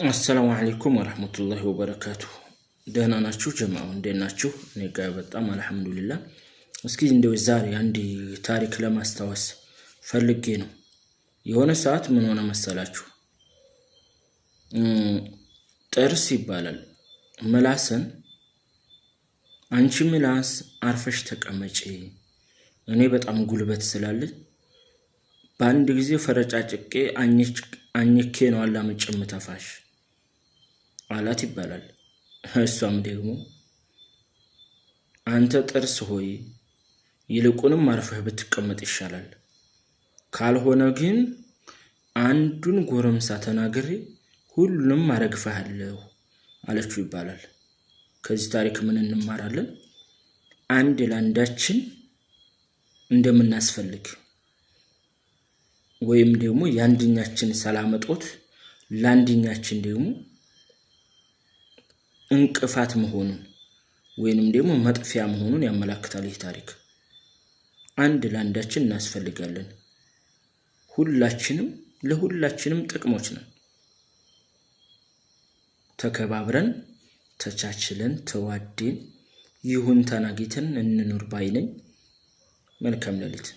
አሰላሙ አለይኩም ወራህመቱላሂ ወበረካቱሁ። ደህና ናችሁ ጀማዓ? እንዴት ናችሁ? እኔ ጋር በጣም አልሐምዱሊላህ። እስኪ እንደው ዛሬ አንድ ታሪክ ለማስታወስ ፈልጌ ነው። የሆነ ሰዓት ምን ሆነ መሰላችሁ? ጥርስ ይባላል ምላስን አንቺ ምላስ አርፈሽ ተቀመጪ፣ እኔ በጣም ጉልበት ስላለኝ በአንድ ጊዜ ፈረጫጭቄ አኝኬ ነው አላምጬ የምተፋሽ አላት ይባላል። እሷም ደግሞ አንተ ጥርስ ሆይ ይልቁንም አርፈህ ብትቀመጥ ይሻላል፣ ካልሆነ ግን አንዱን ጎረምሳ ተናግሬ ሁሉንም አረግፈሃለሁ አለችው ይባላል። ከዚህ ታሪክ ምን እንማራለን? አንድ ለአንዳችን እንደምናስፈልግ ወይም ደግሞ የአንድኛችን ሰላም እጦት ለአንድኛችን ደግሞ እንቅፋት መሆኑን ወይንም ደግሞ መጥፊያ መሆኑን ያመለክታል ይህ ታሪክ። አንድ ለአንዳችን እናስፈልጋለን። ሁላችንም ለሁላችንም ጥቅሞች ነን። ተከባብረን ተቻችለን ተዋደን ይሁንታን አግኝተን እንኑር ባይ ነኝ። መልካም ሌሊት።